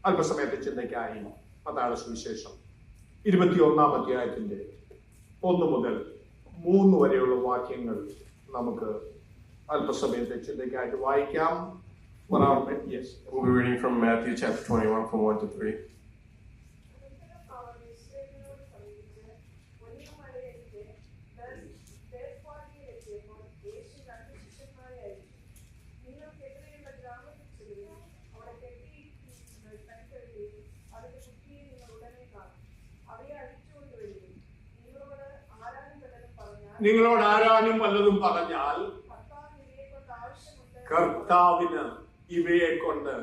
അല്പസമയത്തെ ചിന്തയ്ക്കായി മത്തായിയുടെ സുവിശേഷം 21-ാം അധ്യായത്തിന്റെ 1 മുതൽ 3 വരെയുള്ള വാക്യങ്ങൾ നമുക്ക് അല്പസമയത്തെ ചിന്തയ്ക്കായിട്ട് വായിക്കാം. Yes. We'll be reading from Matthew chapter 21 from 1 to 3. നിങ്ങളോട് ആരാനും വല്ലതും പറഞ്ഞാൽ കർത്താവിന് ഇവയെ കൊണ്ട്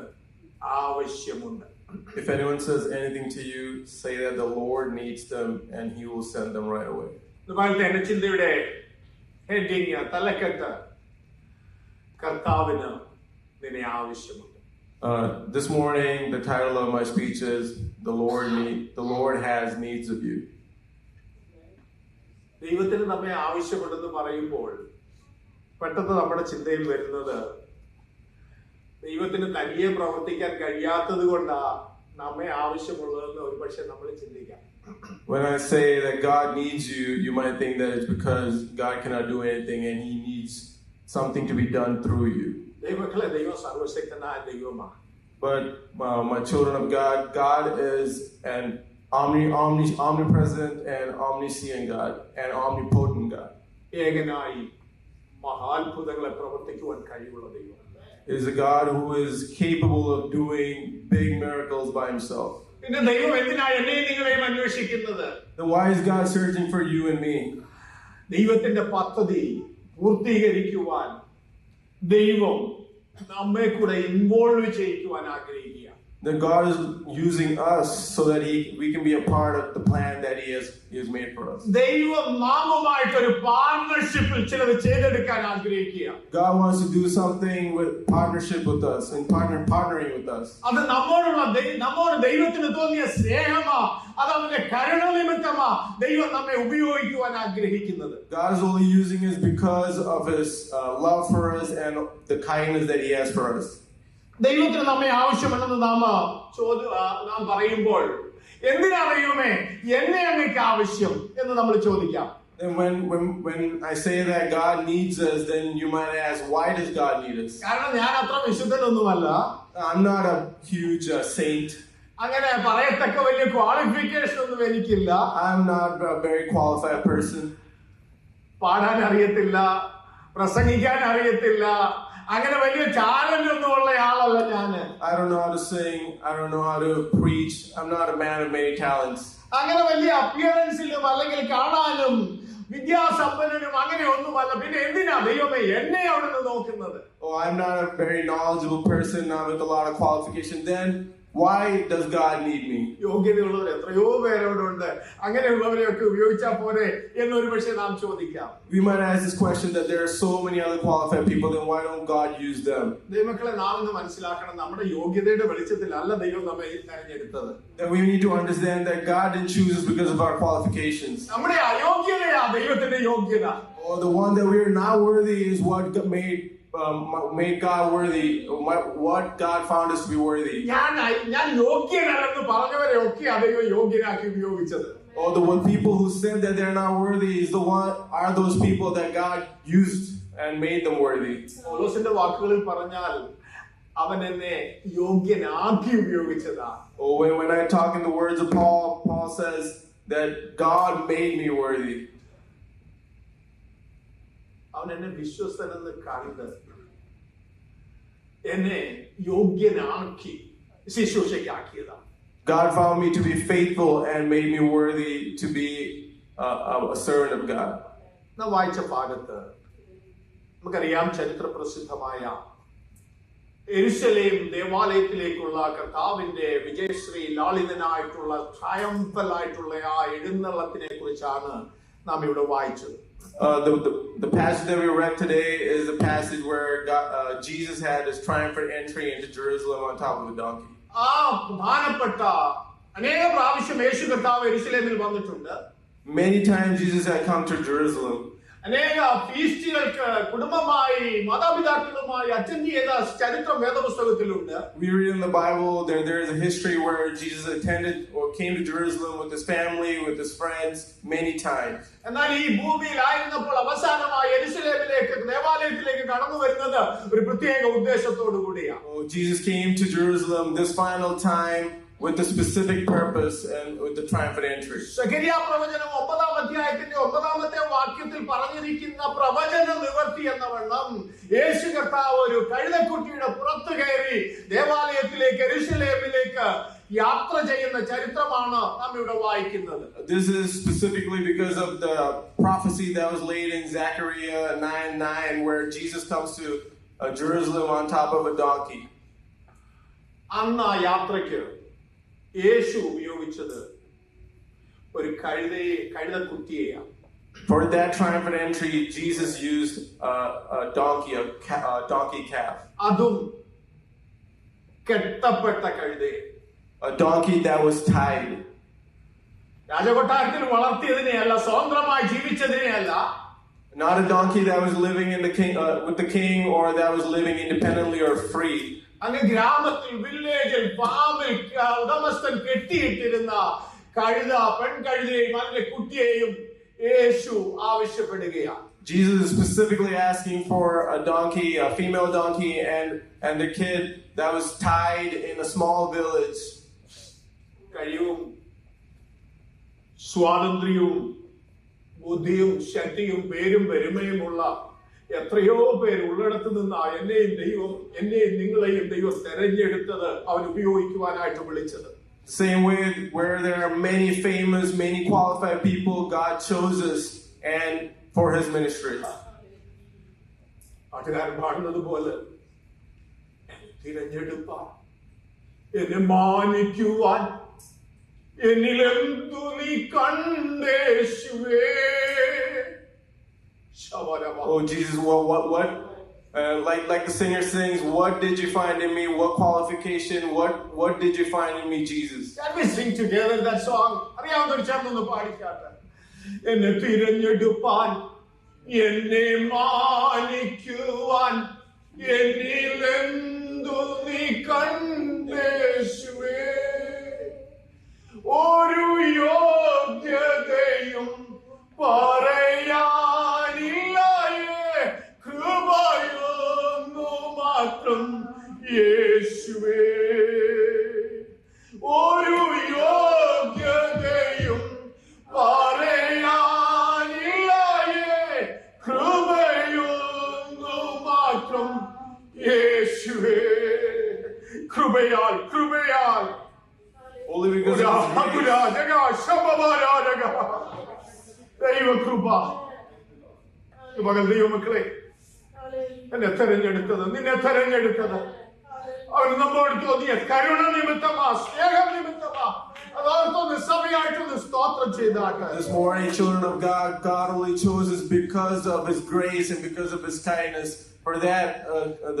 ആവശ്യമുണ്ട്. If anyone says anything to you, say that the Lord needs them and he will send them right away. ഇതുപോലത്തെ എന്റെ ചിന്തയുടെ ഹെഡിങ് തലക്കെട്ട് കർത്താവിന് നിന്നെ ആവശ്യമുണ്ട്. This morning, the title of my speech is the Lord has needs of you. ദൈവത്തിന് നമ്മെ ആവശ്യമുണ്ടെന്ന് പറയുമ്പോൾ പെട്ടെന്ന് നമ്മുടെ ചിന്തയിൽ വരുന്നത് ദൈവത്തിന് തനിയെ പ്രവർത്തിക്കാൻ കഴിയാത്തത് കൊണ്ടാ നമ്മെ ആവശ്യമുള്ളതെന്ന് ഒരു പക്ഷെ നമ്മൾ ചിന്തിക്കാം. When I say that God needs you, you might think that it's because God cannot do anything and he needs something to be done through you. ദൈവമക്കളെ, ദൈവം സർവശക്തനായ ദൈവമാണ്. But my children of God, God is an omnipresent and omniscient God and omnipotent God. ഏകനായി മഹാത്ഭുതങ്ങളെ പ്രവർത്തിക്കുവാൻ കഴിവുള്ള ദൈവം. It is a God who is capable of doing big miracles by himself. പിന്നെ ദൈവം എന്തിനാണ് എന്നെയും നിങ്ങളെയും അന്വേഷിക്കുന്നത്? Then why is God searching for you and me? ദൈവത്തിന്റെ പദ്ധതി പൂർത്തീകരിക്കുവാൻ ദൈവം നമ്മെ കൂടെ ഇൻവോൾവ് ചെയ്യിക്കുവാൻ ആഗ്രഹിക്കുക. That God is using us so that we can be a part of the plan that He has made for us. ദൈവം നാമുമായിട്ട് ഒരു പാർട്ണർഷിപ്പിൽ ചിലത് ചെയ്തെടുക്കാൻ ആഗ്രഹിക്കുക. God wants to do something with partnership with us and partnering with us. അത് നമ്മോട് ദൈവത്തിന് തോന്നിയ സ്നേഹമാ, അത് അവന്റെ കരുണ നിമിത്തമാ ദൈവം നമ്മെ ഉപയോഗിക്കുവാൻ ആഗ്രഹിക്കുന്നത്. God is only using us because of His love for us and the kindness that He has for us. ദൈവത്തിന് നമ്മെ ആവശ്യമുണ്ടെന്ന് നാം പറയുമ്പോൾ എന്തിനാ ദൈവമേ എന്നെ അങ്ങേക്ക് ആവശ്യം എന്ന് നമ്മൾ ചോദിക്കാം. And when I say that God needs us, then you might ask, why does God need us? കാരണം ഞാൻ അത്ര വിശുദ്ധനൊന്നുമല്ല. I'm not a huge saint. അങ്ങനെ പറയത്തക്ക വലിയ ക്വാളിഫിക്കേഷൻ ഒന്നും എനിക്കില്ല. I'm not a very qualified person. പാടാൻ അറിയത്തില്ല, പ്രസംഗിക്കാൻ അറിയത്തില്ല, അങ്ങനെ വലിയ ചാലഞ്ച് ഒന്നും ഉള്ള ആളല്ല ഞാന്. I don't know how to sing. I don't know how to preach. I'm not a man of many talents. അങ്ങനെ വലിയ അപ്പിയറൻസിലും അല്ലെങ്കിൽ കാണാനും വിദ്യാസമ്പന്നനും അങ്ങനെ ഒന്നുമല്ല. പിന്നെ എന്തിനാ ദൈവമേ എന്നെ അവിടുന്ന് നോക്കുന്നത്? Oh, I'm not a very knowledgeable person, not with a lot of qualification. Then why does God need me? യോഗ്യതയുള്ളവർ എത്രയോ പേരോടുണ്ട്. അങ്ങനെയുള്ളവരെയൊക്കെ ഉപയോഗിച്ചാൽ പോരെ എന്നൊരു പക്ഷേ നാം ചോദിക്കാം. We might ask this question that there are so many other qualified people, then why don't God use them? ദൈവമക്കളെ, നാം ഇന്ന് മനസ്സിലാക്കണം, നമ്മുടെ യോഗ്യതയുടെ വെളിച്ചത്തിലല്ല ദൈവം നമ്മെ തിരഞ്ഞെടുത്തത്. And we need to understand that God didn't choose us because of our qualifications. നമ്മുടെ അയോഗ്യതയാ ദൈവത്തിന്റെ യോഗ്യത. Or the one that we are not worthy is what made God worthy. What God found us to be worthy. ഞാൻ യോഗ്യനല്ലെന്ന് പറഞ്ഞവരെ ഒക്കെ ദൈവം യോഗ്യനാക്കി ഉപയോഗിച്ചത്. Or the people who said that they're not worthy are those people that God used and made them worthy. പൗലോസിന്റെ വാക്കുകളിൽ പറഞ്ഞാൽ അവൻ എന്നെ യോഗ്യനാക്കി ഉപയോഗിച്ചതാ. Or when I talk in the words of Paul says that God made me worthy. അവൻ എന്നെ വിശ്വസ്തനെന്ന് കണ്ട് എന്നെ യോഗ്യനാക്കി ശുശ്രൂഷയ്ക്കാക്കിയതാ. God found me to be faithful and made me worthy to be a servant of God. നാം വായിച്ച ഭാഗത്ത് നമുക്കറിയാം, ചരിത്ര പ്രസിദ്ധമായ യെരുശലേം ദേവാലയത്തിലേക്കുള്ള കർത്താവിന്റെ വിജയശ്രീ ലാളിതനായിട്ടുള്ള ട്രയംഫലായിട്ടുള്ള ആ എഴുന്നള്ളത്തിനെ കുറിച്ചാണ് നാം ഇവിടെ വായിച്ചത്. The passage that we read today is the passage where Jesus had his triumphant entry into Jerusalem on top of a donkey. ആ പ്രധാനപ്പെട്ട അനേക പ്രാവശ്യം യേശു കർത്താവ് യെരുശലേമിൽ വന്നിട്ടുണ്ട്. Many times Jesus had come to Jerusalem. അനേക ഫീസ്റ്റുകൾക്ക് കുടുംബമായി മാതാപിതാക്കളുമായി അറ്റൻഡ് ചെയ്ത ചരിത്രം വേദപുസ്തകത്തിലുണ്ട്. We read in the Bible there is a history where Jesus attended or came to Jerusalem with his family, with his friends many times. എന്നാൽ ഈ ഭൂമിയിലായിരുന്നപ്പോൾ അവസാനമായി യെരുശലേമിലേക്ക് ദേവാലയത്തിലേക്ക് കടന്നു വരുന്നത് ഒരു പ്രത്യേക ഉദ്ദേശത്തോടു കൂടിയാണ്. Jesus came to Jerusalem this final time with a specific purpose and with the triumphant entry. സഖരിയാ പ്രവചനം 9-ാം അധ്യായത്തിന്റെ 9-ാമത്തെ വാക്യത്തിൽ പറഞ്ഞിരിക്കുന്ന പ്രവചന നിവർത്തി എന്ന വണ്ണം യേശു കർത്താവ് ഒരു കഴുതക്കുട്ടിയുടെ പുറത്തു കയറി ദേവാലയത്തിലേക്ക് യെരുശലേമിലേക്ക് യാത്ര ചെയ്യുന്ന ചരിത്രമാണ് നാം ഇവിടെ വായിക്കുന്നത്. This is specifically because of the prophecy that was laid in Zechariah 9:9 where Jesus comes to Jerusalem on top of a donkey. അന്ന് ആ യാത്രയ്ക്ക് യേശു ഉപയോഗിച്ചത് ഒരു കഴുതക്കുട്ടിയെയാണ്. For that triumphant entry, Jesus used a donkey calf. അതും കെട്ടപ്പെട്ട കഴുതയെ. A donkey that was tied. രാജകൊട്ടാരത്തിൽ വളർത്തിയതിനെയല്ല, സ്വതന്ത്രമായി ജീവിച്ചതിനെയല്ല. Not a donkey that was living in with the king or that was living independently or free. അങ്ങ് ഗ്രാമത്തിൽ, വില്ലേജിൽ, ഫാമിൽ ഉടമസ്ഥൻ കെട്ടിയിട്ടിരുന്ന കഴുത, പെൺകഴുതയെയും അതിന്റെ കുട്ടിയെയും യേശു ആവശ്യപ്പെടുകയാണ്. Jesus is specifically asking for a donkey, a female donkey, and the kid that was tied in a small village. കഴിവും സ്വാതന്ത്ര്യവും ബുദ്ധിയും ശക്തിയും പേരും പെരുമയുമുള്ള എത്രയോ പേര് ഉള്ളിടത്ത് നിന്ന് എന്നെയും നിങ്ങളെയും ദൈവം തെരഞ്ഞെടുത്തത് അവൻ ഉപയോഗിക്കുവാനായിട്ട് വിളിച്ചത്. Same way where there are many famous, many qualified people, God chose us and for his ministry. പാട്ടുകാരൻ പാടുന്നത് പോലെ തിരഞ്ഞെടുപ്പാൻ, എന്നെ മാനിക്കുവാൻ എന്നിലെന്തു നീ കണ്ടേശുവേ. Oh Jesus, what? Like the singer sings, what did you find in me? What qualification? What did you find in me, Jesus? Can we sing together that song? അറിയാവുന്നൊരു ചേർന്നൊന്ന് പാടിക്കാട്ടെ. എന്നെ തിരഞ്ഞെടുപ്പാൻ, എന്നെ മാനിക്കുവാൻ, എന്നിലെന്തു നീ കണ്ടേശുവേ. ഒരു യോഗ്യതയും പറയാനില്ലായേ, കൃപയൊന്നു മാത്രം യേശുവേ. ഒരു യോഗ്യതയും പറയാനില്ലായേ, കൃപയൊന്നു മാത്രം യേശുവേ. കൃപയാൽ Only because of ദൈവകൃപ. ദൈവമക്കളെ, എന്നെ തെരഞ്ഞെടുത്തത്, നിന്നെ തെരഞ്ഞെടുത്തത് അവന് നമ്മോട് തോന്നിയ കരുണ നിമിത്തമാ, സ്നേഹം നിമിത്തമാ. അതോർത്തൊന്ന് സഭയായിട്ടൊന്ന് സ്തോത്രം ചെയ്താട്ടെ. This morning, children of God only chose us because of his grace and because of his kindness. For that,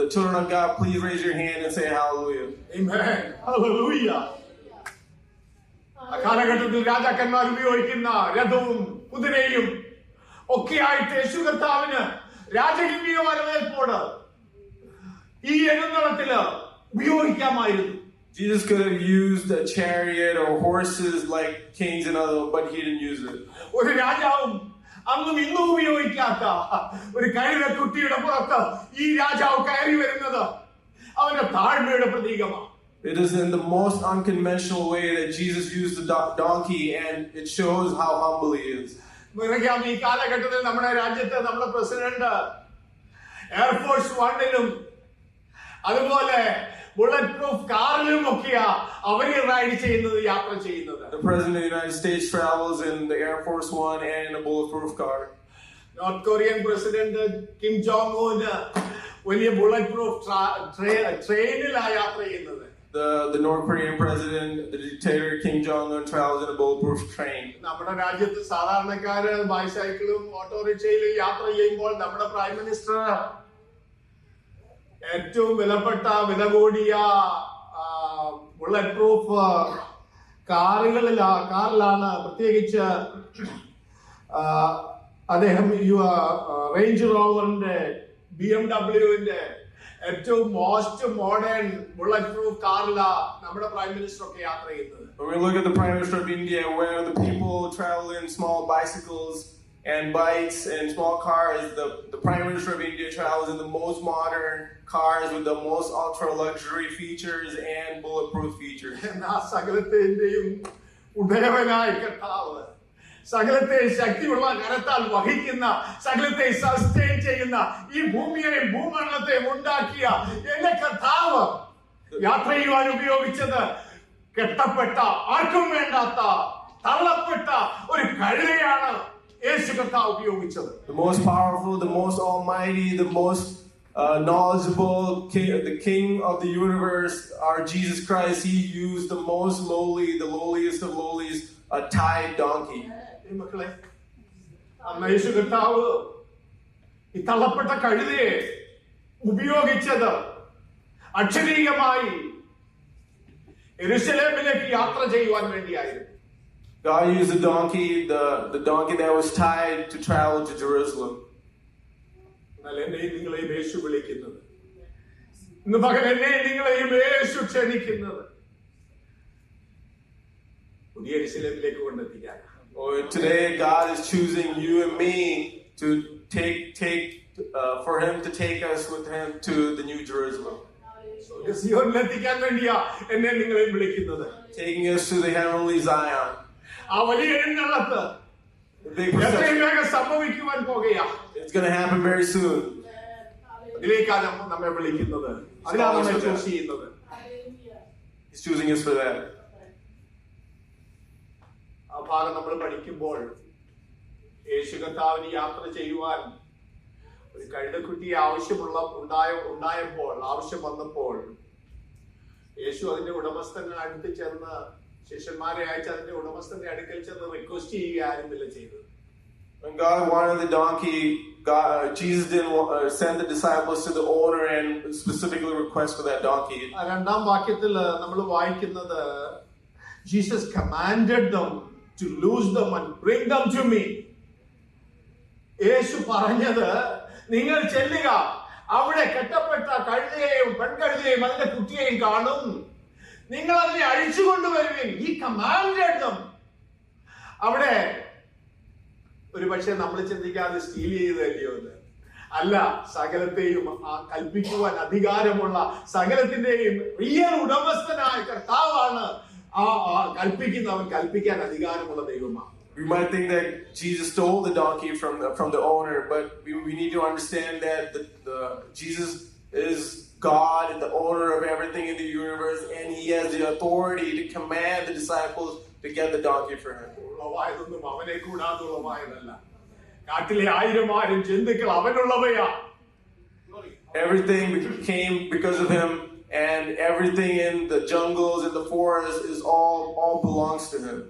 the children of God, please raise your hand and say hallelujah. Amen. Hallelujah. കാലഘട്ടത്തിൽ രാജാക്കന്മാർ ഉപയോഗിക്കുന്ന രഥവും കുതിരയും ഒക്കെയായിട്ട് യേശു കർത്താവിന് രാജകീയ വരവേൽപ്പോട് ഈ എഴുന്നള്ളത്തില് ഉപയോഗിക്കാമായിരുന്നു. Jesus could have used a chariot or horses like kings and other, but he didn't use it. ഒരു രാജാവും അന്നും ഇന്നും ഉപയോഗിക്കാത്ത ഒരു കഴുതക്കുട്ടിയുടെ പുറത്ത് ഈ രാജാവ് കയറി വരുന്നത് അവന്റെ താഴ്മയുടെ പ്രതീകമാണ്. It is in the most unconventional way that Jesus used the donkey, and it shows how humble he is. ഈ കാലഘട്ടത്തിൽ നമ്മുടെ രാജ്യത്ത് നമ്മുടെ പ്രസിഡന്റ് എയർഫോഴ്സ് 1-ലും അതുപോലെ ബുള്ളറ്റ് പ്രൂഫ് കാറിലും ഒക്കെയാ അവര് റൈഡ് ചെയ്യുന്നത്, യാത്ര ചെയ്യുന്നത്. The President of the United States travels in the Air Force One and in a bulletproof car. North Korean president Kim Jong Un വലിയ ബുള്ളറ്റ് പ്രൂഫ് ട്രെയിനിലാണ് യാത്ര ചെയ്യുന്നത്. The North Korean president, the dictator Kim Jong-un, travels in a bulletproof train. നമ്മുടെ രാജ്യത്ത് സാധാരണക്കാര് ബൈസൈക്കിളും ഓട്ടോറിക്ഷയിലും യാത്ര ചെയ്യുമ്പോൾ നമ്മുടെ prime minister ഏറ്റവും വില കൂടിയ ബുള്ളറ്റ് പ്രൂഫ് കാറിലാണ് പ്രത്യേകിച്ച് അദ്ദേഹം റേഞ്ച് റോവറിന്റെ BMW ഏറ്റവും മോസ്റ്റ് മോഡേൺ ബുള്ളറ്റ് പ്രൂഫ് കാറിലാ നമ്മുടെ പ്രൈം മിനിസ്റ്റർ ഒക്കെ യാത്ര ചെയ്യുന്നത്. When we look at the Prime Minister of India, where the people travel in small bicycles and bikes and small cars, the Prime Minister of India travels in the most modern cars with the most ultra luxury features and bulletproof features. എന്നാ സകലത്തിന്റെയും ഉടയവനായ കർത്താവ്, സകലത്തെ ശക്തിയുള്ള കരത്താൽ വഹിക്കുന്ന, സകലത്തെ sustain ചെയ്യുന്ന, ഈ ഭൂമിയെയും ഭൂമണ്ഡലത്തെയും ഉണ്ടാക്കിയ എന്റെ കർത്താവ് യാത്ര ചെയ്യുവാൻ ഉപയോഗിച്ചത് കെട്ടപ്പെട്ട, ആർക്കും വേണ്ടാത്ത, തള്ളപ്പെട്ട ഒരു കഴുതയാണ് യേശു കർത്താവ് ഉപയോഗിച്ചത്. The most powerful, the most almighty, the most knowledgeable king, the king of the universe, our Jesus Christ, he used the most lowly, the lowliest of lowlies, a tied donkey. മക്കളെ, അന്ന് യേശു കർത്താവ് ഈ തള്ളപ്പെട്ട കഴുതയെ ഉപയോഗിച്ചത് അക്ഷരീയമായി യെരൂശലേമിലേക്ക് യാത്ര ചെയ്യുവാൻ വേണ്ടിയായിരുന്നു. God used the donkey that was tied to travel to Jerusalem. എന്നാൽ എന്നെയും നിങ്ങളെയും യേശു വിളിക്കുന്നത്, ഇന്ന് പകൽ എന്നെയും നിങ്ങളെയും യേശു ക്ഷണിക്കുന്നത് പുതിയ യെരൂശലേമിലേക്ക് കൊണ്ടെത്തിക്കാനാണ്. Today God is choosing you and me to for him to take us with him to the New Jerusalem. സിയോനിലെത്തിക്കാൻ വേണ്ടിയാ എന്നെ നിങ്ങളെയും വിളിക്കുന്നത്. Taking us to the heavenly Zion. ആ വലിയ എഴുന്നള്ളത്ത് എത്രയും വേഗം സംഭവിക്കുവാൻ പോകുകയാ. It's going to happen very soon. ഇതിലേക്കാണ് നമ്മെ വിളിക്കുന്നത്, അതിനാണ് നമ്മെ ചൂസ് ചെയ്യുന്നത്. He's choosing us for that. ആ ഭാഗം നമ്മൾ പഠിക്കുമ്പോൾ യേശു കർത്താവിന് യാത്ര ചെയ്യുവാൻ ഒരു കഴുതക്കുട്ടിയെ ആവശ്യം വന്നപ്പോൾ യേശു അതിന്റെ ഉടമസ്ഥന്റെ അടുത്ത് ചെന്ന്, ശിഷ്യന്മാരെ അയച്ച് അതിന്റെ ഉടമസ്ഥന്റെ അടുക്കൽ ചെന്ന് റിക്വസ്റ്റ് ചെയ്യുകയായിരുന്നില്ല ചെയ്തത്. When God wanted the donkey, Jesus didn't send the disciples to the owner and specifically request for that donkey. രണ്ടാം വാക്യത്തിൽ നമ്മൾ വായിക്കുന്നത്, Jesus commanded them to loose them and bring them to me. യേശു പറഞ്ഞത്, നിങ്ങൾ ചെല്ലുക, അവിടെ കെട്ടപ്പെട്ട കഴുതയെയും പെൺകഴുതയെയും അതിന്റെ കുട്ടിയെയും കാണും, നിങ്ങൾ അതിനെ അഴിച്ചുകൊണ്ടുവരുവിൻ. He commanded them. അവിടെ ഒരു പക്ഷേ നമ്മൾ ചിന്തിക്കാതെ സ്റ്റീൽ ചെയ്തല്ലയോ എന്ന് അല്ല, സകലത്തെയും കൽപ്പിക്കുവാൻ അധികാരമുള്ള, സകലത്തിന്റെയും റിയൽ ഉടമസ്ഥനായ കർത്താവാണ് കൽപ്പിക്കുന്നവൻ, കൽപ്പിക്കാൻ അധികാരമുള്ള ദൈവമാണ്. We might think that Jesus stole the donkey from the owner, but we need to understand that Jesus is God and the owner of everything in the universe, and he has the authority to command the disciples to get the donkey for him. ഉളവായതൊന്നും അവനെ കൂടാതെ ഉളവായതല്ല, കാട്ടിലെ 1000 ജന്തുക്കൾ അവനുള്ളവയാ. Everything came because of him, and everything in the jungles and the forest is all belongs to him.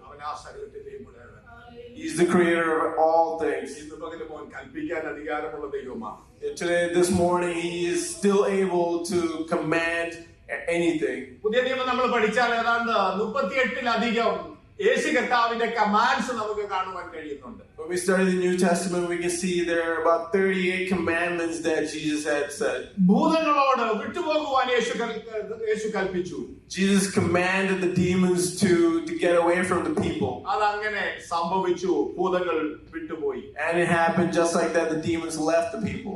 He's the creator of all things. Today, this morning, he is still able to command anything. പുതിയ നിയമം നമ്മൾ പഠിച്ചാൽ ഏതാണ്ട് 38-ലധികം യേശു കർത്താവിന്റെ commands നമുക്ക് കാണുവാൻ കഴിയുന്നുണ്ട്. When we study the New Testament, we can see there are about 38 commandments that Jesus had said. ഭൂതങ്ങളോട് വിട്ടുപോകുവാൻ യേശു കൽപ്പിച്ചു. Jesus commanded the demons to get away from the people. അതങ്ങനെ സംഭവിച്ചു, ഭൂതങ്ങൾ വിട്ടുപോയി. And it happened just like that, the demons left the people.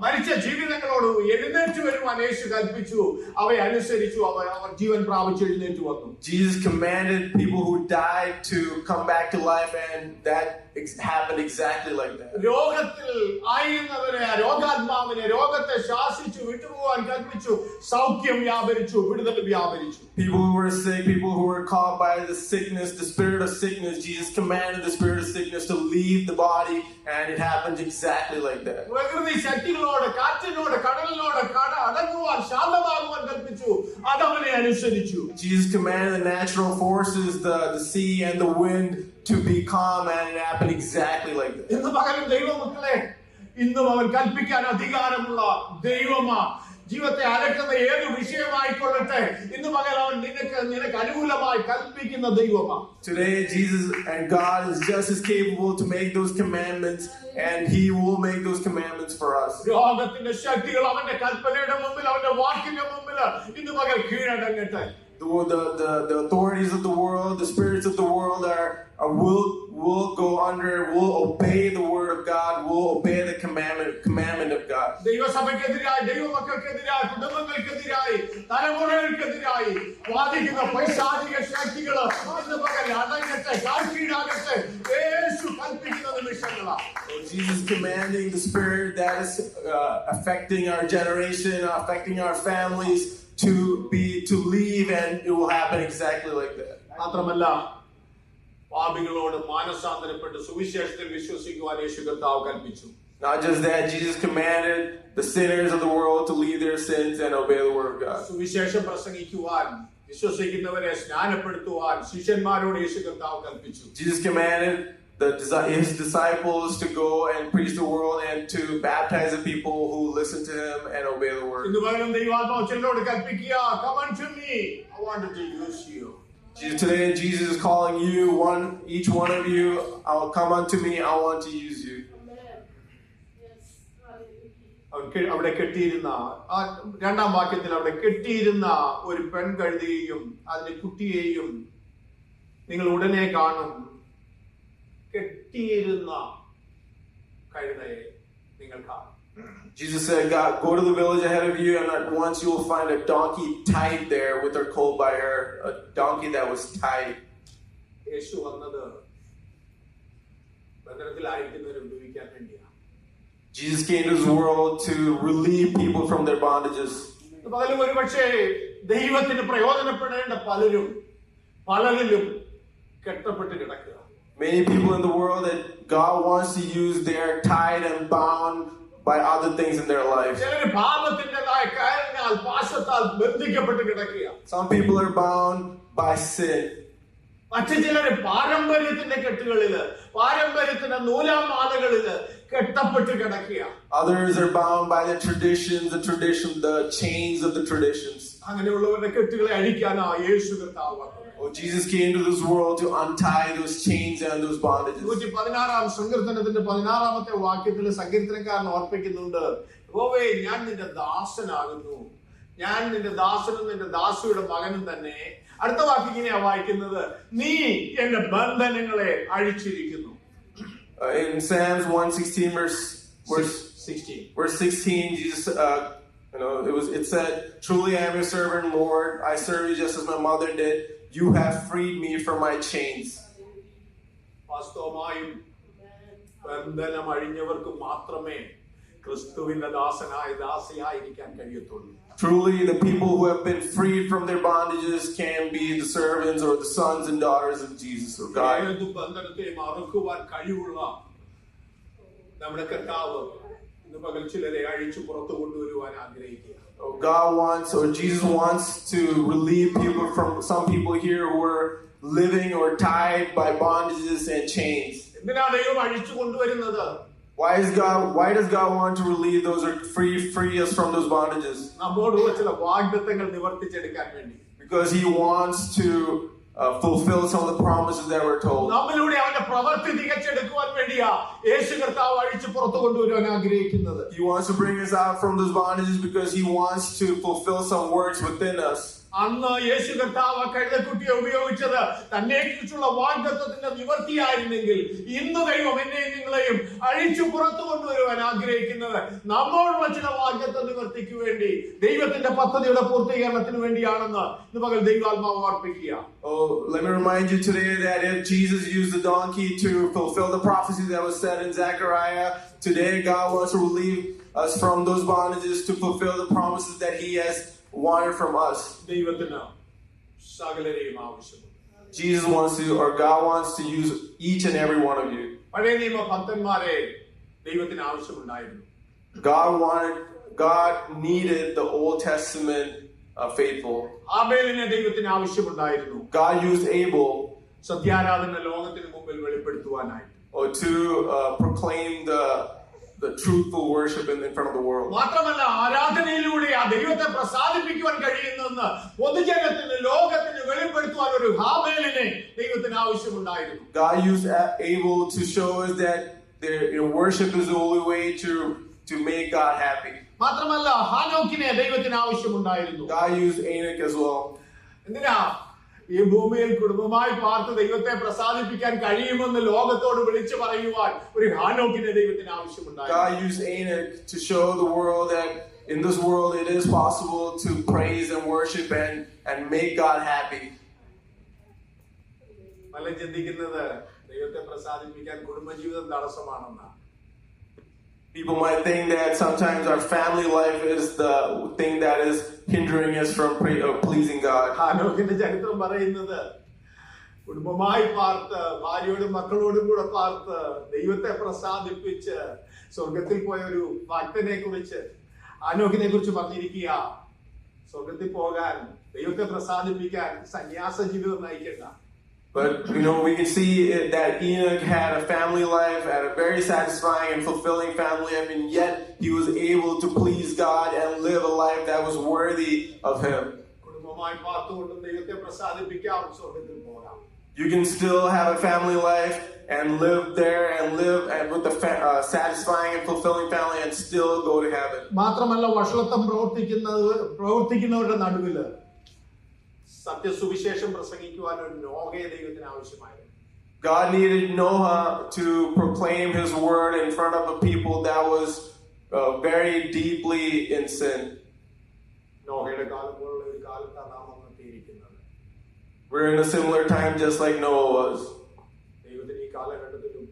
മരിച്ച ജീവിതങ്ങളോട് എഴുന്നേറ്റ് വരുവാൻ യേശു കൽപ്പിച്ചു, അവയെ അനുസരിച്ചു, അവർ ജീവൻ പ്രാപിച്ചു എഴുന്നേറ്റ് വന്നു. Jesus commanded people who died to come back to life, and that happened exactly like that. രോഗത്തിൽ ആയിരുന്നവരെ, രോഗാത്മാവിനെ, രോഗത്തെ ശാസിച്ചു വിട്ടുപോകാൻ കൽപ്പിച്ചു, സൗഖ്യം വ്യാപരിച്ചു, വിടുതൽ വ്യാപരിച്ചു. People who were sick, people who were caught by the sickness, the spirit of sickness, Jesus commanded the spirit of sickness to leave the body, and it happened exactly like that. പ്രകൃതി ശക്തികളോട്, കാറ്റിനോട്, കടലിനോട് അടങ്ങുവാൻ, ശാന്തമാകുവാൻ കൽപ്പിച്ചു, അതവനെ അനുസരിച്ചു. Jesus commanded the natural forces, the sea and the wind to be calm, and it happened exactly like that. ഇന്ന് പകലും ദൈവമക്കളെ, ഇന്നും അവൻ കൽപ്പിക്കാൻ അധികാരമുള്ള ദൈവമാ. ജീവിതത്തെ അലട്ടുന്ന ഏത് വിഷയമായിക്കൊള്ളട്ടെ, ഇന്ന് പകൽ അവൻ നിനക്ക് അനുകൂലമായി കൽപ്പിക്കുന്ന ദൈവമാണ്. Today, Jesus and God is just as capable to make those commandments, and He will make those commandments for us. രോഗത്തിന്റെ ശക്തികൾ അവന്റെ കൽപ്പനയുടെ മുമ്പിൽ, അവന്റെ വാക്കിന്റെ മുമ്പിൽ ഇന്ന് പകൽ കീഴടങ്ങട്ടെ. The authorities of the world, the spirits of the world will go under, will obey the word of God, will obey the commandment of God. ദൈവസഭയ്ക്കെതിരായി, ദൈവമക്കൾക്കെതിരായി, കുടുംബങ്ങൾക്കെതിരായി, തലമുറകൾക്കെതിരായി വാദിക്കുന്ന പൈശാചിക ശക്തികൾ ഇന്ന് പകൽ അടങ്ങട്ടെ, കാൽക്കീഴാകട്ടെ. യേശു കൽപ്പിക്കുന്ന നിമിഷങ്ങളാണ്. Jesus commanding the spirit that is affecting our generation, affecting our families to leave, and it will happen exactly like that. മാത്രമല്ല, പാപികളോട് മാനസാന്തരപ്പെട്ട് സുവിശേഷത്തിൽ വിശ്വസിക്കുവാൻ യേശു കർത്താവ് കൽപ്പിച്ചു. Not just that, Jesus commanded the sinners of the world to leave their sins and obey the word of God. സുവിശേഷം പ്രസംഗിക്കുവാൻ, വിശ്വസിക്കുന്നവരെ സ്നാനപ്പെടുത്തുവാൻ ശിഷ്യന്മാരോട് യേശു കർത്താവ് കൽപ്പിച്ചു. Jesus commanded his disciples to go and preach the world and to baptize the people who listen to him and obey the word. ഇന്ന് പകരം ദൈവാത്മാവ് ചിലരോട് കൽപ്പിക്കുക, come unto me, I want to use you. Today Jesus is calling you, each one of you, I'll come unto me, I want to use you. അവിടെ കെട്ടിയിരുന്ന രണ്ടാം വാക്യത്തിൽ അവിടെ കെട്ടിയിരുന്ന ഒരു പെൺകഴുതയെയും അതിന്റെ കുട്ടിയെയും നിങ്ങൾ ഉടനെ കാണും. കെട്ടിയിരുന്ന കഴുതയെ നിങ്ങൾ കാണും. Jesus said, God, go to the village ahead of you, and at once you will find a donkey tied there with her colt by her, a donkey that was tied. യേശു വന്നത് ബന്ധനത്തിലായിരിക്കുന്നവരെ വിടുവിക്കാൻ വേണ്ടിയാണ്. Jesus came to this world to relieve people from their bondages. പകലും ഒരുപക്ഷെ ദൈവത്തിന് പ്രയോജനപ്പെടേണ്ട പലരിലും കെട്ടപ്പെട്ട് കിടക്കുക. Many people in the world that God wants to use, they are tied and bound by other things in their life. ചിലര് പാപത്തിൻ്റെതായ കയറിനാൽ പാശത്താൽ ബന്ധിക്കപ്പെട്ട് കിടക്കുക. Some people are bound by sin. മറ്റു ചിലര് പാരമ്പര്യത്തിന്റെ കെട്ടുകളില്, പാരമ്പര്യത്തിന്റെ നൂലാമാലകളില് കെട്ടപ്പെട്ട് കിടക്കുക. Others are bound by the traditions, the chains of the traditions. അങ്ങനെയുള്ളവരുടെ കെട്ടുകളെ അഴിക്കാനാ യേശു കർത്താവ് വന്നത്. Jesus came to this world to untie those chains and those bondages. 116 സങ്കീർത്തനത്തിന്റെ 16-ാമത്തെ വാക്യത്തിൽ സങ്കീർത്തനക്കാരൻ ഓർപ്പിക്കുന്നുണ്ട്, യഹോവേ, ഞാൻ നിന്റെ ദാസനാകുന്നു, ഞാൻ നിന്റെ ദാസനും നിന്റെ ദാസിയുടെ മകനും തന്നെ. അടുത്ത വാക്യം ഇങ്ങനെയാ വായിക്കുന്നത്, നീ എന്റെ ബന്ധനങ്ങളെ അഴിച്ചിരിക്കുന്നു. In Psalms 116 verse 16, Jesus it said, truly I am your servant, Lord, I serve you just as my mother did. You have freed me from my chains. വാസ്തവമായും ബന്ധനം അഴിഞ്ഞവർക്ക് മാത്രമേ ക്രിസ്തുവിന്റെ ദാസനായ ദാസിയായിരിക്കാൻ കഴിയത്തുള്ളൂ. Truly, the people who have been freed from their bondages can be the servants or the sons and daughters of Jesus or God. ഏത് ബന്ധനത്തെയും അറുക്കുവാൻ കഴിവുള്ള നമ്മുടെ കർത്താവ് ഇന്ന് പകൽ ചിലരെ അഴിച്ചു പുറത്തു കൊണ്ടുവരുവാൻ ആഗ്രഹിക്കുക. God wants, or Jesus wants to relieve people from some people here who are living or tied by bondages and chains. എന്തിനാണ് ദൈവം അഴിച്ചു കൊണ്ടുവരുന്നത്? Why does God want to relieve those or free us from those bondages? നമ്മോടുള്ള ചില വാഗ്ദത്തങ്ങൾ നിവർത്തിച്ചെടുക്കാൻ വേണ്ടി. Because He wants to fulfill some of the promises that were told. നമ്മളിലൂടെ അവന്റെ പ്രവൃത്തി തികച്ചെടുക്കുവാൻ വേണ്ടിയാ യേശു കർത്താവ് അഴിച്ചു പുറത്തു കൊണ്ടുവരുവാൻ ആഗ്രഹിക്കുന്നത്. He wants to bring us out from those bondages because He wants to fulfill some works within us. അന്ന് യേശു കർത്താവ് കഴുതക്കുട്ടിയെ ഉപയോഗിച്ചത് തന്നെക്കുറിച്ചുള്ള വാഗ്ദത്തത്തിന്റെ നിവർത്തിയായിരുന്നെങ്കിൽ ഇന്ന് ദൈവം എന്നെയും നിങ്ങളെയും അഴിച്ചു പുറത്തു കൊണ്ടുവരുവാൻ ആഗ്രഹിക്കുന്നത് നമ്മോടുള്ള ചില വാഗ്ദത്ത നിവർത്തിക്ക് വേണ്ടി, ദൈവത്തിന്റെ പദ്ധതിയുടെ പൂർത്തീകരണത്തിന് വേണ്ടിയാണെന്ന് ഇന്ന് പകൽ ദൈവാത്മാവ് ഓർപ്പിക്കുക. Oh, let me remind you today that if Jesus used the donkey to fulfill the prophecy that was said in Zechariah, today God wants to relieve us from those bondages to fulfill the promises that He has wanted from us. Jesus wants to, or God wants to use each and every one of you. God needed the Old Testament faithful. God used Abel to proclaim the truthful worship in front of the world. മാത്രമല്ല ആരാധനയിലൂടെ ആ ദൈവത്തെ പ്രസാദിപ്പിക്കുവാൻ കഴിയുന്നെന്ന് പൊതുജനത്തിന് ലോകത്തിന് വെളിപ്പെടുത്തുവാൻ ഒരു ഹാബേലിനെ ദൈവത്തിന് ആവശ്യമുണ്ടായിരുന്നു. God used Abel to show us that worship is the only way to make God happy. മാത്രമല്ല ഹാനോക്കിനെ ദൈവത്തിന് ആവശ്യമുണ്ടായിരുന്നു. God used Enoch as well. എന്തിനാ ഈ ഭൂമിയിൽ കുടുംബമായി പാർത്ത് ദൈവത്തെ പ്രസാദിപ്പിക്കാൻ കഴിയുമെന്ന് ലോകത്തോട് വിളിച്ചു പറയുവാൻ ഒരു ഹാനോക്കിനെ ദൈവത്തിന് ആവശ്യമുണ്ടായിരുന്നു. God used Enoch to show the world that in this world it is possible to praise and worship and make God happy. പലരും ചിന്തിക്കുന്നത് ദൈവത്തെ പ്രസാദിപ്പിക്കാൻ കുടുംബജീവിതം തടസ്സമാണെന്നാണ്. People might think that sometimes our family life is the thing that is hindering us from pleasing God. ഹാനോക്കിന്റെ ചരിത്രം പറയുന്നത് കുടുംബമായി പാർത്ത് ഭാര്യയോടും മക്കളോടും കൂടെ പാർത്ത് ദൈവത്തെ പ്രസാദിപ്പിച്ച് സ്വർഗത്തിൽ പോയ ഒരു ഭക്തനെ കുറിച്ച് ഹാനോക്കിനെ കുറിച്ച് പറഞ്ഞിരിക്കുക. സ്വർഗത്തിൽ പോകാൻ ദൈവത്തെ പ്രസാദിപ്പിക്കാൻ സന്യാസ ജീവിതം നയിക്കണ്ട. But we can see that Enoch had a family life, had a very satisfying and fulfilling family life, and yet he was able to please God and live a life that was worthy of him. You can still have a family life and live there and live and with a satisfying and fulfilling family and still go to heaven. മാത്രമല്ല വഷളത്വം പ്രവർത്തിക്കുന്നവരുടെ നടുവില് സത്യസുവിശേഷം പ്രസംഗിക്കുവാൻ ഒരു നോഹയെ ദൈവത്തിന് ആവശ്യമായിരുന്നു. God needed Noah to proclaim his word in front of a people that was very deeply in sin. നോഹയുടെ കാലം പോലുള്ള ഒരു കാലത്താണ് നാം എത്തിയിരിക്കുന്നത്. We're in a similar time just like Noah was. ദൈവത്തിന് ഈ കാലഘട്ടത്തിലും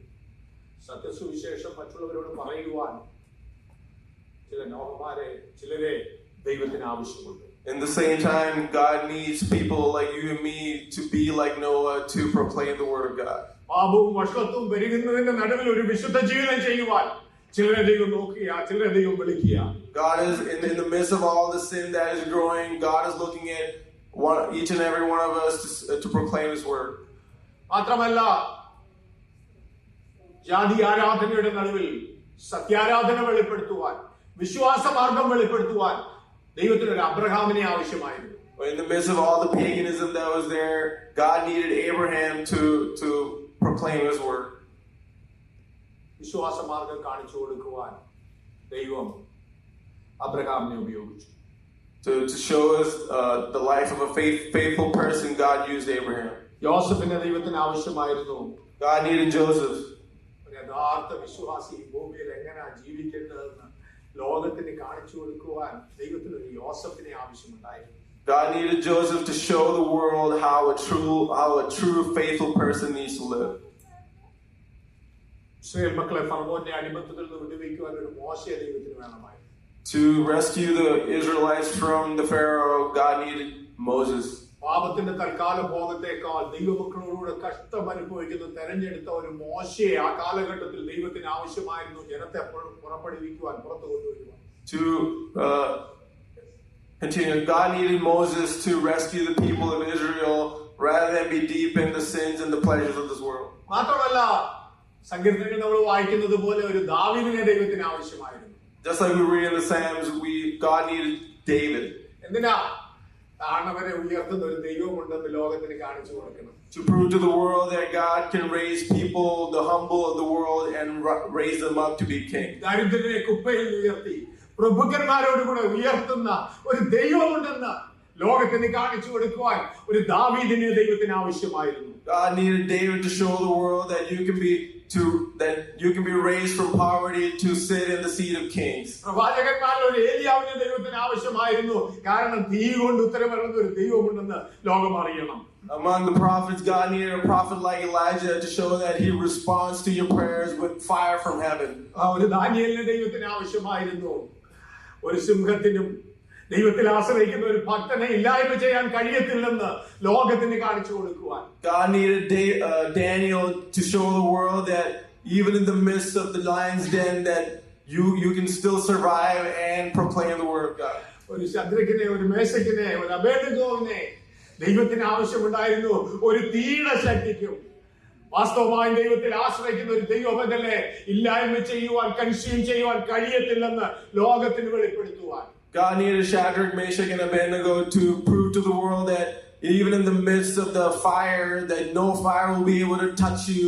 സത്യസുവിശേഷം മറ്റുള്ളവരോട് പറയുവാൻ ചിലരെ ദൈവത്തിന് ആവശ്യമുണ്ട്. In the same time, God needs people like you and me to be like Noah to proclaim the word of God. പാപവും വഷളത്വവും പെരുകുന്നതിന്റെ നടുവിൽ ഒരു വിശുദ്ധ ജീവിതം ചെയ്യുവാൻ ചിലരെ ദൈവം നോക്കുക, ചിലരെ ദൈവം വിളിക്കുക. God is in the midst of all the sin that is growing. God is looking at each and every one of us to proclaim His word. മാത്രമല്ല ജാതി ആരാധനയുടെ നടുവിൽ സത്യാരാധന വെളിപ്പെടുത്തുവാൻ, വിശ്വാസ മാർഗം വെളിപ്പെടുത്തുവാൻ ദൈവത്തിന് ഒരു അബ്രഹാമിനെ ആവശ്യമായിരുന്നു. In the midst of all the paganism that was there, God needed Abraham to proclaim His word. വിശ്വാസ മാർഗം കാണിച്ചു കൊടുക്കുവാൻ ദൈവം അബ്രഹാമിനെ ഉപയോഗിച്ചു. To show us the life of a faithful person, God used Abraham. യോസഫിനെ ദൈവത്തിന് ആവശ്യമായിരുന്നു. God needed Joseph. ഒരു യഥാർത്ഥ വിശ്വാസി ഭൂമിയിൽ എങ്ങനെയാ ജീവിക്കേണ്ടതെന്ന് ലോകത്തിന് കാണിച്ചു കൊടുക്കുവാൻ ദൈവത്തിന് ഒരു യോസഫിനെ ആവശ്യമുണ്ടായിരുന്നു. God needed Joseph to show the world how a true faithful person needs to live. Israel മക്കളെ ഫറവോന്റെ അടിമത്തത്തിൽ നിന്ന് വിടുവിക്കുവാൻ ഒരു മോശയെ ദൈവത്തിന് വേണമായി. To rescue the Israelites from the Pharaoh, God needed Moses. പാപത്തിന്റെ തൽക്കാല ഭോഗത്തെക്കാൾ ദൈവമക്കളോടുകൂടെ കഷ്ടം അനുഭവിക്കുന്ന തെരഞ്ഞെടുത്ത ഒരു മോശയെ ആ കാലഘട്ടത്തിൽ ദൈവത്തിന് ആവശ്യമായിരുന്നു ജനത്തെ പുറപ്പെടുവിക്കുവാൻ, പുറത്തു കൊണ്ടുവരുവാൻ. To continue, God needed Moses to rescue the people of Israel rather than be deep in the sins and the pleasures of this world. മാത്രമല്ല സങ്കീർത്തനങ്ങൾ നമ്മൾ വായിക്കുന്നത് പോലെ ഒരു ദാവീദിനെ ദൈവത്തിന് ആവശ്യമായിരുന്നു. Just like we read in the Psalms, God needed David. എന്തിനാ? താണവരെ ഉയർത്തുന്ന ഒരു ദൈവമുണ്ടെന്ന് ലോകത്തിന് കാണിച്ചു കൊടുക്കണം. To prove to the world that God can raise people, the humble of the world, and raise them up to be king. ദരിദ്രരെ കുപ്പയിൽ ഉയർത്തി പ്രഭുക്കന്മാരോട് കൂടെ ഉയർത്തുന്ന ഒരു ദൈവമുണ്ടെന്ന് ലോകത്തിന് കാണിച്ചു കൊടുക്കുവാൻ ഒരു ദാവീദിനെ ദൈവത്തിന് ആവശ്യമായിരുന്നു. God needed David to show the world that you can be raised from poverty to sit in the seat of kings. പ്രവാചകന്മാരിൽ ഒരു ഏലിയാവിനെ ദൈവത്തിന് ആവശ്യമായിരുന്നു. കാരണം തീ കൊണ്ട് ഉത്തരമരുന്ന ഒരു ദൈവമുണ്ടെന്ന് ലോകം അറിയണം. Among the prophets, God needed a prophet like Elijah to show that he responds to your prayers with fire from heaven. ഒരു ദാനിയേലിനെ ദൈവത്തിന് ആവശ്യമായിരുന്നു. ഒരു സിംഹത്തിനും ദൈവത്തിൽ ആശ്രയിക്കുന്ന ഒരു ഭക്തനെ ഇല്ലായ്മ ചെയ്യാൻ കഴിയത്തില്ലെന്ന് ലോകത്തിന് കാണിച്ചു കൊടുക്കുവാൻ. God needed Daniel to show the world that even in the midst of the lion's den that you can still survive and proclaim the word of God. ഒരു ശദ്രക്കിനെ, ഒരു മേശക്കിനെ, ഒരു അബേദ്നെഗോവിനെ ദൈവത്തിന് ആവശ്യമുണ്ടായിരുന്നു. ഒരു തീയുടെ ശക്തിക്കും വാസ്തവമായി ദൈവത്തിൽ ആശ്രയിക്കുന്ന ഒരു ദൈവബദലെ ഇല്ലായ്മ ചെയ്യുവാൻ, കൺസ്യൂം ചെയ്യുവാൻ കഴിയത്തില്ലെന്ന് ലോകത്തിന് വെളിപ്പെടുത്തുവാൻ. God needed Shadrach, Meshach, and Abednego to prove to the world that even in the midst of the fire, that no fire will be able to touch you,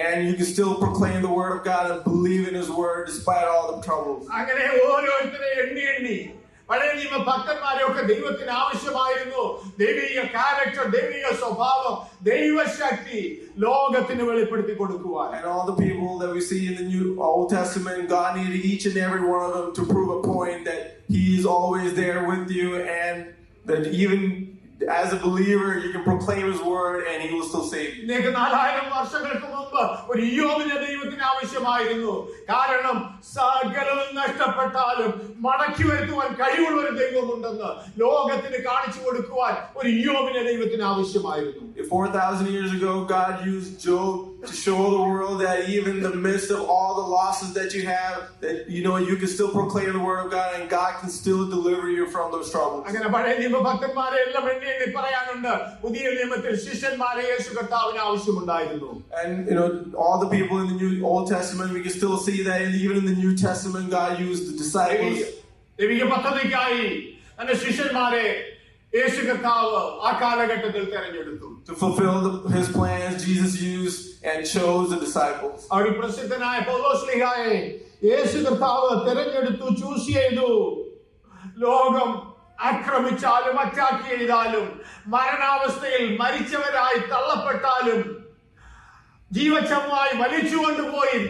and you can still proclaim the word of God and believe in His word despite all the troubles. അങ്ങനെ ഓരോരുത്തരെ എണ്ണി പഴയ നിയമ ഭക്തന്മാരെയൊക്കെ ദൈവത്തിന് ആവശ്യമായിരുന്നു. ദൈവിക character, ദൈവിക സ്വഭാവം, ദൈവശക്തി ലോകത്തിന് വെളിപ്പെടുത്തി കൊടുക്കുവാൻ. And all the people that we see in the New Old Testament, God needed each and every one of them to prove a point that He's always there with you, and that even as a believer, you can proclaim His word and He will still save you. 4000 വർഷങ്ങൾക്ക് മുമ്പ് ഒരു യോബിനെ ദൈവത്തിന് ആവശ്യമായിരുന്നു. കാരണം സകലവും നഷ്ടപ്പെട്ടാലും മടക്കി വരുത്തുവാൻ കഴിവുള്ള ഒരു ദൈവമുണ്ടെന്ന് ലോകത്തിന് കാണിച്ചു കൊടുക്കുവാൻ ഒരു യോബിനെ ദൈവത്തിന് ആവശ്യമായിരുന്നു. 4,000 years ago, God used Job to show the world that even in the midst of all the losses that you have, that you can still proclaim the word of God, and God can still deliver you from those troubles. അങ്ങനെ പഴയ നിയമ ഭക്തന്മാരെ എല്ലാം എണ്ണി പറയാനുണ്ട്. പുതിയ നിയമത്തിൽ ശിഷ്യന്മാരെ യേശു കർത്താവിന് ആവശ്യമുണ്ടായിരുന്നു. And all the people in the New Old Testament, we can still see that even in the New Testament, God used the disciples. ദൈവിക പദ്ധതിക്കായി തന്റെ ശിഷ്യന്മാരെ യേശു കർത്താവ് ആ കാലഘട്ടത്തിൽ തെരഞ്ഞെടുത്തു. To fulfill His plans, Jesus used and chose the disciples. ഒരു പ്രസിദ്ധനായ പൗലോസ്ലീഹായെ യേശു കർത്താവ് തെരഞ്ഞെടുത്തു, ചൂസ് ചെയ്തു. ലോകം ആക്രമിച്ചാലും അറ്റാക്ക് ചെയ്താലും, മരണാവസ്ഥയിൽ മരിച്ചവരായി തള്ളപ്പെട്ടാലും, ജീവച്ഛവമായി വലിച്ചുകൊണ്ടുപോയി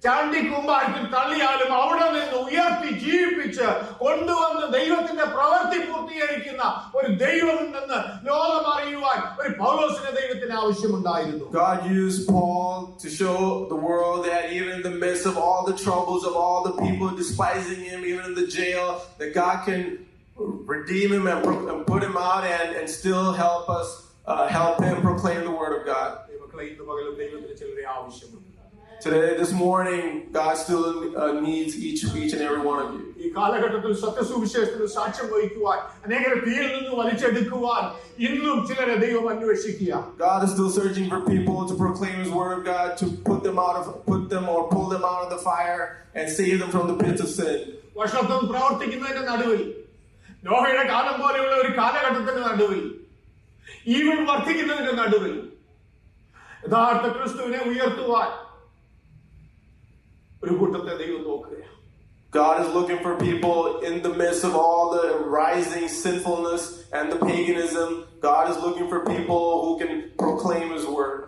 ചാണ്ടിക്കൂമ്പാരത്തിൽ തള്ളിയാലും അവിടെ നിന്ന് ഉയർത്തി ജീവിപ്പിച്ച് കൊണ്ടുവന്ന് ദൈവത്തിന്റെ പ്രവൃത്തി പൂർത്തീകരിക്കുന്ന ഒരു ദൈവമുണ്ടെന്ന് ലോകം അറിയുവാൻ ഒരു പൗലോസിനെ ദൈവത്തിന് ആവശ്യമുണ്ടായിരുന്നു. God used Paul to show the world that even in the midst of all the troubles of all the people despising him, even in the jail, that God can redeem him and put him out and still help him proclaim the word of God. Today, this morning, God still needs each and every one of you. ഈ കാലഘട്ടത്തിൽ സത്യസുവിശേഷത്തിന് സാക്ഷ്യം വഹിക്കുവാൻ, അനേകരെ തീയിൽ നിന്ന് വലിച്ചെടുക്കുവാൻ ഇന്നും ചിലരെ ദൈവം അന്വേഷിക്കുക. God is still searching for people to proclaim His word of God, to pull them out of the fire and save them from the pits of sin. വർഷത്വം പ്രവർത്തിക്കുന്നതിന്റെ നടുവിൽ, നോഹയുടെ കാലം പോലെയുള്ള ഒരു കാലഘട്ടത്തിന്റെ നടുവിൽ, ഈവിൾ വർദ്ധിക്കുന്നതിന്റെ നടുവിൽ യഥാർത്ഥ ക്രിസ്തുവിനെ ഉയർത്തുവാൻ ഒരു കൂട്ടത്തെ ദൈവം നോക്കുകയാണ്. God is looking for people in the midst of all the rising sinfulness and the paganism. God is looking for people who can proclaim His word.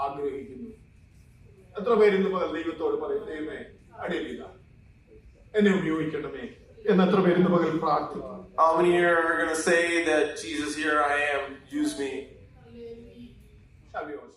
ആഗ്രഹിക്കുന്നു. എത്ര പേര് ഇന്ന് ദൈവത്തോട് പറയും, ദൈവമേ അടിയില്ല, എന്നെ ഉപയോഗിക്കണമേ എന്ന് എത്ര പേര് ഇന്ന് പകൽ പ്രാർത്ഥിക്കും? How many here are going to say that Jesus, here I am, use me? Shall we all